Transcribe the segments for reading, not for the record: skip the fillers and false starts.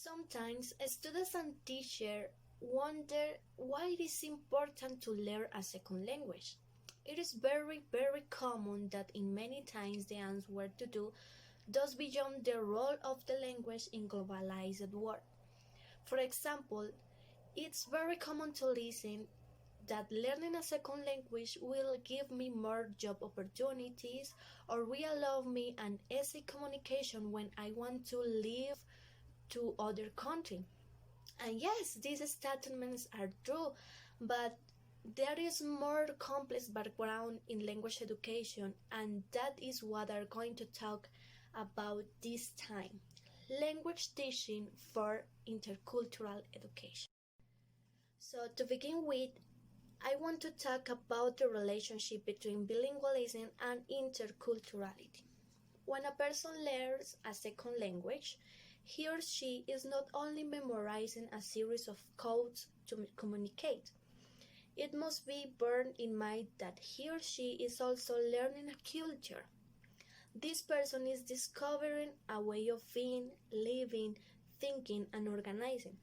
Sometimes students and teachers wonder why it is important to learn a second language. It is very common that in many times the answer to do does beyond the role of the language in globalized world. For example, it's very common to listen that learning a second language will give me more job opportunities or will allow me an easy communication when I want to live to other country. And yes, these statements are true, but there is more complex background in language education, and that is what I'm going to talk about this time. Language teaching for intercultural education. So to begin with, I want to talk about the relationship between bilingualism and interculturality. When a person learns a second language, he or she is not only memorizing a series of codes to communicate. It must be borne in mind that he or she is also learning a culture. This person is discovering a way of being, living, thinking, and organizing.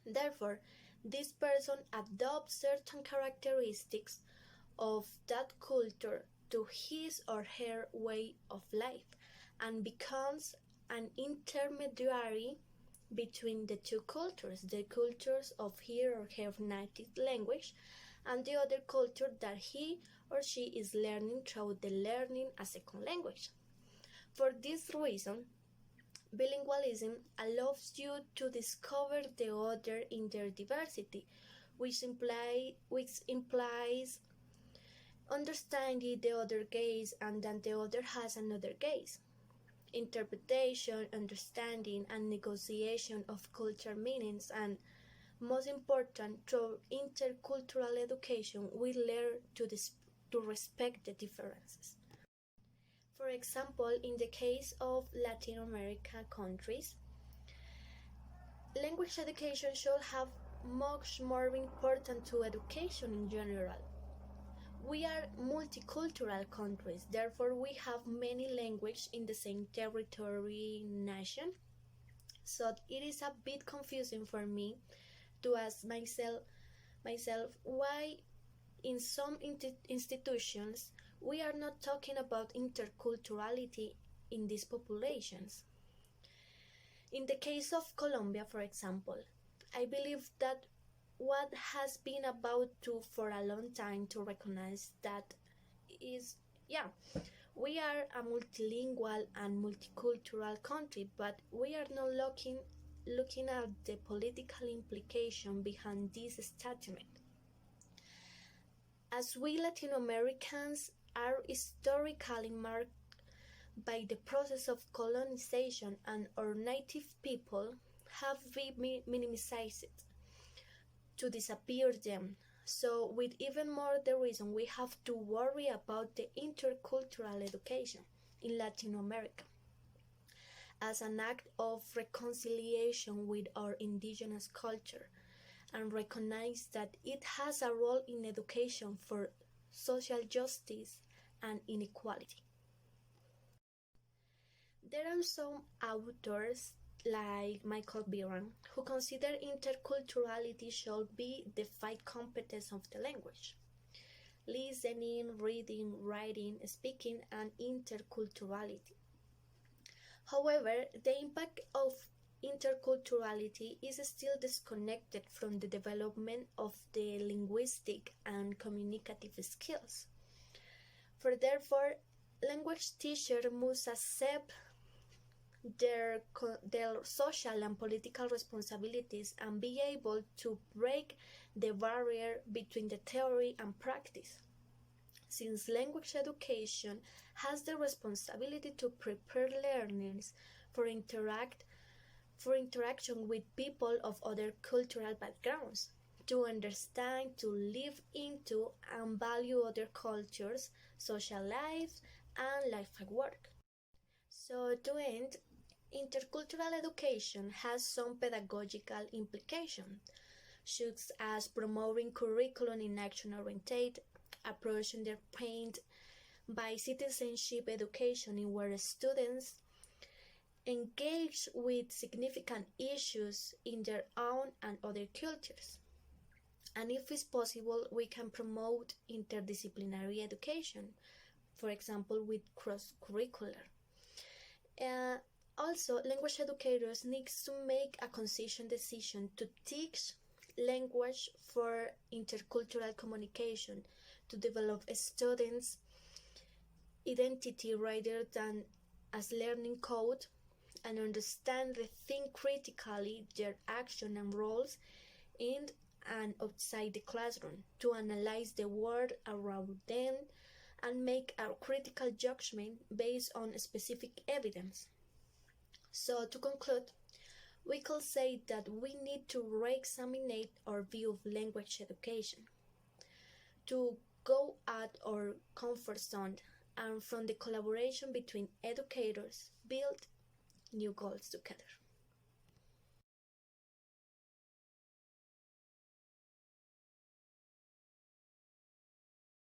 Therefore, this person adopts certain characteristics of that culture to his or her way of life and becomes an intermediary between the two cultures, the cultures of his or her native language and the other culture that he or she is learning through the learning a second language. For this reason, bilingualism allows you to discover the other in their diversity, which implies understanding the other gaze and that the other has another gaze. Interpretation, understanding, and negotiation of cultural meanings, and most important, through intercultural education, we learn to respect the differences. For example, in the case of Latin American countries, language education should have much more important to education in general. We are multicultural countries, therefore we have many languages in the same territory nation. So it is a bit confusing for me to ask myself why in some institutions we are not talking about interculturality in these populations. In the case of Colombia, for example, I believe that what has been about to for a long time to recognize that is, we are a multilingual and multicultural country, but we are not looking at the political implication behind this statement. As we Latin Americans are historically marked by the process of colonization and our native people have been minimized to disappear them. So with even more the reason we have to worry about the intercultural education in Latin America as an act of reconciliation with our indigenous culture and recognize that it has a role in education for social justice and inequality. There are some authors like Michael Biran, who consider interculturality should be the five competences of the language: listening, reading, writing, speaking, and interculturality. However, the impact of interculturality is still disconnected from the development of the linguistic and communicative skills. Therefore, language teachers must accept their social and political responsibilities and be able to break the barrier between the theory and practice. Since language education has the responsibility to prepare learners for interaction with people of other cultural backgrounds, to understand, to live into, and value other cultures, social lives, and life at work. So to end, intercultural education has some pedagogical implications, such as promoting curriculum in action-oriented approach underpinned by citizenship education in where students engage with significant issues in their own and other cultures. And if it's possible, we can promote interdisciplinary education, for example, with cross-curricular. Uh, Also, language educators need to make a conscious decision to teach language for intercultural communication, to develop students' identity rather than as learning code, and understand and think critically their action and roles in and outside the classroom, to analyze the world around them and make a critical judgment based on specific evidence. So, to conclude, we could say that we need to re-examine our view of language education, to go out our comfort zone, and from the collaboration between educators, build new goals together.